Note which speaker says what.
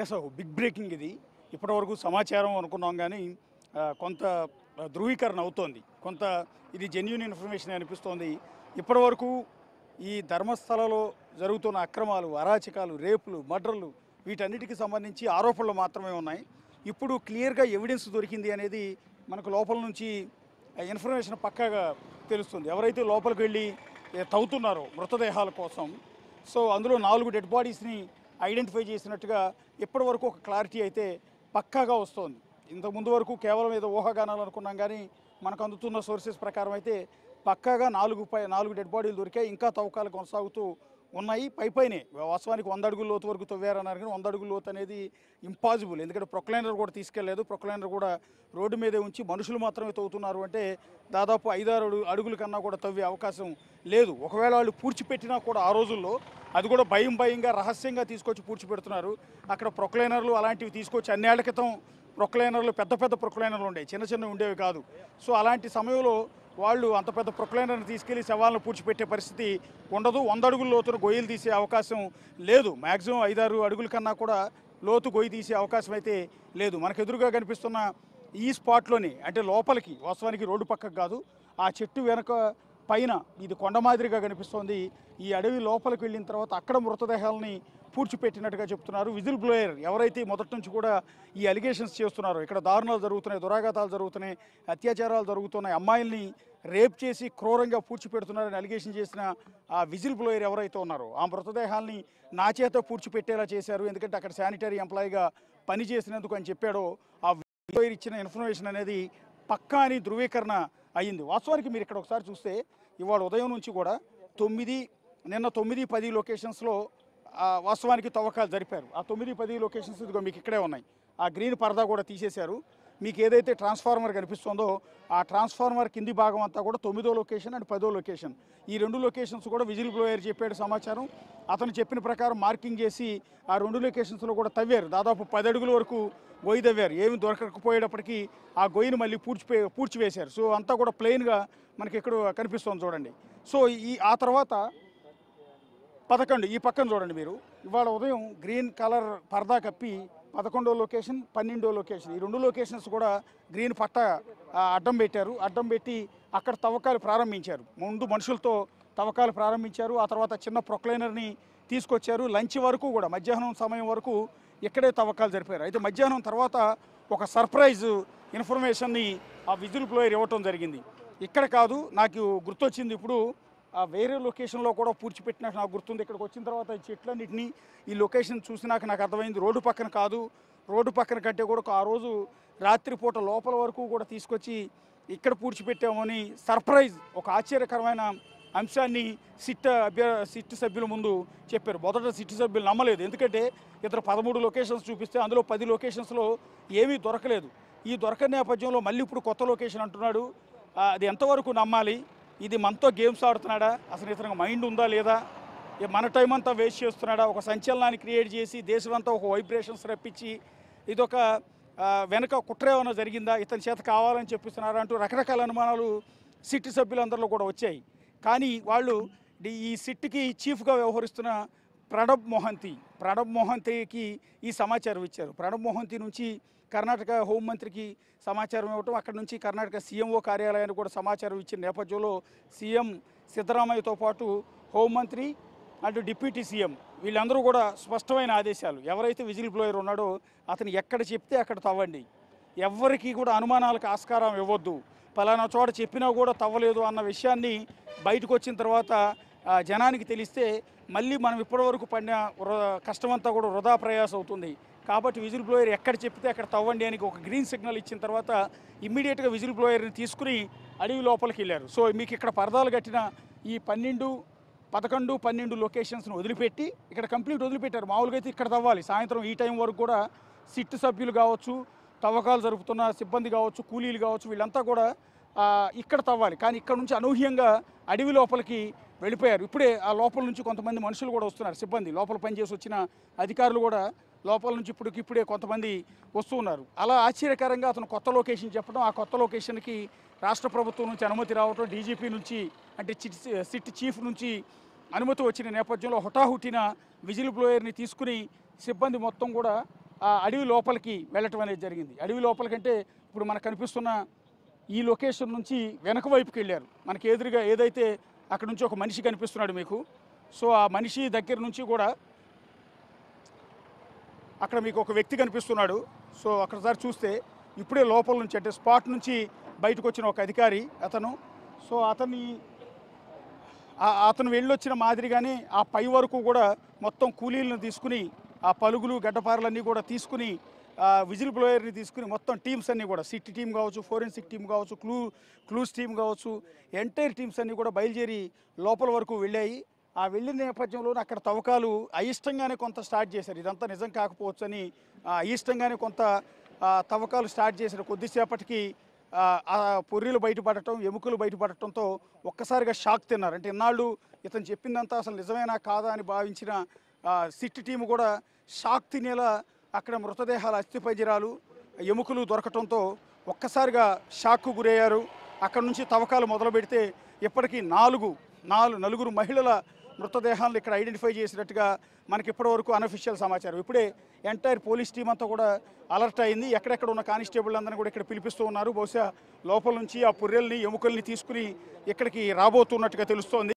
Speaker 1: Yes big breaking ఇది. ఇప్పటివరకు సమాచారం అనుకున్నాం కానీ కొంత ధృవీకరణ అవుతోంది. కొంత ఇది జెన్యూన్ ఇన్ఫర్మేషన్ అనిపిస్తోంది. ఇప్పటివరకు ఈ ధర్మస్థలలో జరుగుతున్న అక్రమాలు, అరాచకాలు, రేపులు, మర్డర్లు వీటన్నిటికి సంబంధించి ఆరోపణలు మాత్రమే ఉన్నాయి. ఇప్పుడు క్లియర్గా ఎవిడెన్స్ దొరికింది అనేది మనకు లోపల నుంచి ఇన్ఫర్మేషన్ పక్కాగా తెలుస్తుంది. ఎవరైతే లోపలికి వెళ్ళి తవ్వుతున్నారో మృతదేహాల కోసం, సో అందులో 4 డెడ్ బాడీస్ని ఐడెంటిఫై చేసినట్టుగా ఇప్పటివరకు ఒక క్లారిటీ అయితే పక్కాగా వస్తోంది. ఇంతకుముందు వరకు కేవలం ఏదో ఊహాగానాలు అనుకున్నాం కానీ మనకు అందుతున్న సోర్సెస్ ప్రకారం అయితే పక్కాగా 4 డెడ్ బాడీలు దొరికాయి. ఇంకా తవ్వకాలు కొనసాగుతూ ఉన్నాయి. పైనే వాస్తవానికి 100 అడుగుల లోతు వరకు తవ్వారన్నారు కానీ 100 అడుగుల లోతు అనేది ఇంపాసిబుల్. ఎందుకంటే ప్రొక్లైనర్ కూడా తీసుకెళ్లేదు. ప్రొక్లైనర్ కూడా రోడ్డు మీదే ఉంచి మనుషులు మాత్రమే తవ్వుతున్నారు అంటే దాదాపు 5-6 అడుగుల కన్నా కూడా తవ్వే అవకాశం లేదు. ఒకవేళ వాళ్ళు పూడ్చిపెట్టినా కూడా ఆ రోజుల్లో అది కూడా భయంగా రహస్యంగా తీసుకొచ్చి పూడ్చిపెడుతున్నారు. అక్కడ ప్రొక్లైనర్లు అలాంటివి తీసుకొచ్చి అన్నేళ్ల క్రితం ప్రొక్లైనర్లు పెద్ద ప్రొక్లైనర్లు ఉండేవి, చిన్న ఉండేవి కాదు. సో అలాంటి సమయంలో వాళ్ళు అంత పెద్ద ప్రొక్లైనర్ని తీసుకెళ్లి శవాలను పూడ్చిపెట్టే పరిస్థితి ఉండదు. 100 అడుగుల లోతున గొయ్యలు తీసే అవకాశం లేదు. మ్యాక్సిమం 5-6 అడుగుల కన్నా కూడా లోతు గొయ్యి తీసే అవకాశం అయితే లేదు. మనకు ఎదురుగా కనిపిస్తున్న ఈ స్పాట్లోని అంటే లోపలికి వాస్తవానికి రోడ్డు పక్కకు కాదు, ఆ చెట్టు వెనక పైన ఇది కొండ మాదిరిగా కనిపిస్తోంది. ఈ అడవి లోపలికి వెళ్ళిన తర్వాత అక్కడ మృతదేహాలని పూడ్చిపెట్టినట్టుగా చెప్తున్నారు. విజిల్ బ్లోయర్ ఎవరైతే మొదటి నుంచి కూడా ఈ అలిగేషన్స్ చేస్తున్నారో, ఇక్కడ దారుణాలు జరుగుతున్నాయి, దురాఘాతాలు జరుగుతున్నాయి, అత్యాచారాలు జరుగుతున్నాయి, అమ్మాయిల్ని రేప్ చేసి క్రూరంగా పూడ్చిపెడుతున్నారని అలిగేషన్ చేసిన ఆ విజిల్ బ్లోయర్ ఎవరైతే ఉన్నారో ఆ మృతదేహాల్ని నా చేత పూడ్చిపెట్టేలా చేశారు, ఎందుకంటే అక్కడ శానిటరీ ఎంప్లాయీగా పనిచేసినందుకు అని చెప్పాడో ఆ విజిల్ బ్లోయర్ ఇచ్చిన ఇన్ఫర్మేషన్ అనేది పక్కా అని ధృవీకరణ అయ్యింది. వాస్తవానికి మీరు ఇక్కడ ఒకసారి చూస్తే ఇవాళ ఉదయం నుంచి కూడా 9-10 లొకేషన్స్లో వాస్తవానికి తవ్వకాలు జరిపారు. ఆ 9-10 లొకేషన్స్ ఇదిగో మీకు ఇక్కడే ఉన్నాయి. ఆ గ్రీన్ పరదా కూడా తీసేశారు. మీకు ఏదైతే ట్రాన్స్ఫార్మర్ కనిపిస్తుందో ఆ ట్రాన్స్ఫార్మర్ కింది భాగం అంతా కూడా 9వ లొకేషన్ అండ్ 10వ లొకేషన్. ఈ 2 లొకేషన్స్ కూడా విజిల్ బ్లోయర్ చెప్పాడు సమాచారం. అతను చెప్పిన ప్రకారం మార్కింగ్ చేసి ఆ 2 లొకేషన్స్లో కూడా తవ్వారు. దాదాపు 10 అడుగుల వరకు గొయ్యి తవ్వారు. ఏమి దొరకకపోయేటప్పటికీ ఆ గొయ్యిని మళ్ళీ పూడ్చివేశారు. సో అంతా కూడా ప్లెయిన్గా మనకి ఇక్కడ కనిపిస్తుంది చూడండి. సో ఆ తర్వాత 11 ఈ పక్కన చూడండి మీరు. ఇవాళ ఉదయం గ్రీన్ కలర్ పరదా కప్పి 11వ లొకేషన్, 12వ లొకేషన్ ఈ 2 లొకేషన్స్ కూడా గ్రీన్ పట్ట అడ్డం పెట్టారు. అడ్డం పెట్టి అక్కడ తవ్వకాలు ప్రారంభించారు. ముందు మనుషులతో తవ్వకాలు ప్రారంభించారు. ఆ తర్వాత చిన్న ప్రొక్లైనర్ని తీసుకొచ్చారు. లంచ్ వరకు కూడా మధ్యాహ్నం సమయం వరకు ఇక్కడే తవ్వకాలు జరిపారు. అయితే మధ్యాహ్నం తర్వాత ఒక సర్ప్రైజ్ ఇన్ఫర్మేషన్ని ఆ విజిల్ బ్లోయర్ ఇవ్వటం జరిగింది. ఇక్కడ కాదు, నాకు గుర్తొచ్చింది ఇప్పుడు వేరే లొకేషన్లో కూడా పూడ్చిపెట్టినట్టు నాకు గుర్తుంది. ఇక్కడికి వచ్చిన తర్వాత ఈ చెట్లన్నింటినీ ఈ లొకేషన్ చూసినాక నాకు అర్థమైంది రోడ్డు పక్కన కాదు, రోడ్డు పక్కన కంటే కూడా ఆ రోజు రాత్రిపూట లోపల వరకు కూడా తీసుకొచ్చి ఇక్కడ పూడ్చిపెట్టామని సర్ప్రైజ్ ఒక ఆశ్చర్యకరమైన అంశాన్ని సిట్ సభ్యుల ముందు చెప్పారు. మొదట సిట్ సభ్యులు నమ్మలేదు. ఎందుకంటే ఇతర 13 లొకేషన్స్ చూపిస్తే అందులో 10 లొకేషన్స్లో ఏమీ దొరకలేదు. ఈ దొరకని నేపథ్యంలో మళ్ళీ ఇప్పుడు కొత్త లొకేషన్ అంటున్నాడు. అది ఎంతవరకు నమ్మాలి? ఇది మనతో గేమ్స్ ఆడుతున్నాడా? అసలు ఇతనికి మైండ్ ఉందా లేదా? మన టైం అంతా వేస్ట్ చేస్తున్నాడా? ఒక సంచలనాన్ని క్రియేట్ చేసి దేశమంతా ఒక వైబ్రేషన్స్ రప్పించి ఇదొక వెనక కుట్ర ఏమైనా జరిగిందా, ఇతని చేత కావాలని చెప్పిస్తున్నారా అంటూ రకరకాల అనుమానాలు సిట్ సభ్యులందరిలో కూడా వచ్చాయి. కానీ వాళ్ళు ఈ సిట్కి చీఫ్గా వ్యవహరిస్తున్న ప్రణబ్ మొహంతికి ఈ సమాచారం ఇచ్చారు. ప్రణబ్ మొహంతి నుంచి కర్ణాటక హోంమంత్రికి సమాచారం ఇవ్వటం, అక్కడి నుంచి కర్ణాటక సీఎంఓ కార్యాలయానికి కూడా సమాచారం ఇచ్చిన నేపథ్యంలో సీఎం సిద్ధరామయ్యతో పాటు హోంమంత్రి అండ్ డిప్యూటీ సీఎం వీళ్ళందరూ కూడా స్పష్టమైన ఆదేశాలు, ఎవరైతే విజిల్ బ్లోయర్ ఉన్నాడో అతను ఎక్కడ చెప్తే అక్కడ తవ్వండి, ఎవరికి కూడా అనుమానాలకు ఆస్కారం ఇవ్వద్దు, పలానా చోట చెప్పినా కూడా తవ్వలేదు అన్న విషయాన్ని బయటకు వచ్చిన తర్వాత జనానికి తెలిస్తే మళ్ళీ మనం ఇప్పటివరకు పడిన కష్టమంతా కూడా వృధా ప్రయాసం అవుతుంది. కాబట్టి విజిల్ బ్లోయర్ ఎక్కడ చెప్తే అక్కడ తవ్వండి అని ఒక గ్రీన్ సిగ్నల్ ఇచ్చిన తర్వాత ఇమ్మీడియట్గా విజిల్ బ్లోయర్ని తీసుకుని అడవి లోపలికి వెళ్ళారు. సో మీకు ఇక్కడ పరదాలు కట్టిన ఈ 11, 12 లొకేషన్స్ను వదిలిపెట్టి ఇక్కడ కంప్లీట్ వదిలిపెట్టారు. మామూలుగా అయితే ఇక్కడ తవ్వాలి. సాయంత్రం ఈ టైం వరకు కూడా సిట్ సభ్యులు కావచ్చు, తవ్వకాలు జరుపుతున్న సిబ్బంది కావచ్చు, కూలీలు కావచ్చు, వీళ్ళంతా కూడా ఇక్కడ తవ్వాలి. కానీ ఇక్కడ నుంచి అనూహ్యంగా అడవి లోపలికి వెళ్ళిపోయారు. ఇప్పుడే ఆ లోపల నుంచి కొంతమంది మనుషులు కూడా వస్తున్నారు. సిబ్బంది లోపల పనిచేసి వచ్చిన అధికారులు కూడా లోపల నుంచి ఇప్పుడే కొంతమంది వస్తూ ఉన్నారు. అలా ఆశ్చర్యకరంగా అతను కొత్త లొకేషన్ చెప్పడం, ఆ కొత్త లొకేషన్కి రాష్ట్ర ప్రభుత్వం నుంచి అనుమతి రావటం, డీజీపీ నుంచి అంటే సిట్ చీఫ్ నుంచి అనుమతి వచ్చిన నేపథ్యంలో హుటాహుటిన విజిల్ బ్లోయర్ని తీసుకుని సిబ్బంది మొత్తం కూడా ఆ అడవి లోపలికి వెళ్ళటం అనేది జరిగింది. అడవి లోపలికంటే ఇప్పుడు మనకు కనిపిస్తున్న ఈ లొకేషన్ నుంచి వెనక వైపుకి వెళ్ళారు. మనకి ఎదురుగా ఏదైతే అక్కడ నుంచి ఒక మనిషి కనిపిస్తున్నాడు మీకు. సో ఆ మనిషి దగ్గర నుంచి కూడా అక్కడ మీకు ఒక వ్యక్తి కనిపిస్తున్నాడు. సో అక్కడసారి చూస్తే ఇప్పుడే లోపల నుంచి అంటే స్పాట్ నుంచి బయటకు వచ్చిన ఒక అధికారి అతను. సో అతను వెళ్ళొచ్చిన మాదిరిగానే ఆ పై వరకు కూడా మొత్తం కూలీలను తీసుకుని ఆ పలుగులు గడ్డపారలన్నీ కూడా తీసుకుని విజిల్ బ్లోయర్ని తీసుకుని మొత్తం టీమ్స్ అన్నీ కూడా సిట్ టీం కావచ్చు, ఫోరెన్సిక్ టీం కావచ్చు, క్లూస్ టీం కావచ్చు, ఎంటైర్ టీమ్స్ అన్నీ కూడా బయలుదేరి లోపల వరకు వెళ్ళాయి. ఆ వెళ్ళిన నేపథ్యంలో అక్కడ తవ్వకాలు అయిష్టంగానే కొంత స్టార్ట్ చేశారు. ఇదంతా నిజం కాకపోవచ్చు అని అయిష్టంగానే కొంత తవ్వకాలు స్టార్ట్ చేసిన కొద్దిసేపటికి ఆ పొర్రీలు బయటపడటం, ఎముకలు బయటపడటంతో ఒక్కసారిగా షాక్ తిన్నారు. అంటే ఇన్నాళ్ళు ఇతను చెప్పిందంతా అసలు నిజమేనా కాదా అని భావించిన సిట్ టీము కూడా షాక్ తినేలా అక్కడ మృతదేహాల అస్థిపంజరాలు, ఎముకలు దొరకటంతో ఒక్కసారిగా షాక్కు గురయ్యారు. అక్కడ నుంచి తవ్వకాలు మొదలు పెడితే ఇప్పటికీ నలుగురు మహిళల మృతదేహాలను ఇక్కడ ఐడెంటిఫై చేసినట్టుగా మనకి ఇప్పటివరకు అనఫిషియల్ సమాచారం. ఇప్పుడే ఎంటైర్ పోలీస్ టీం అంతా కూడా అలర్ట్ అయింది. ఎక్కడెక్కడ ఉన్న కానిస్టేబుల్ అందరినీ కూడా ఇక్కడ పిలిపిస్తూ ఉన్నారు. బహుశా లోపల నుంచి ఆ పుర్రెల్ని, ఎముకల్ని తీసుకుని ఇక్కడికి రాబోతున్నట్టుగా తెలుస్తోంది.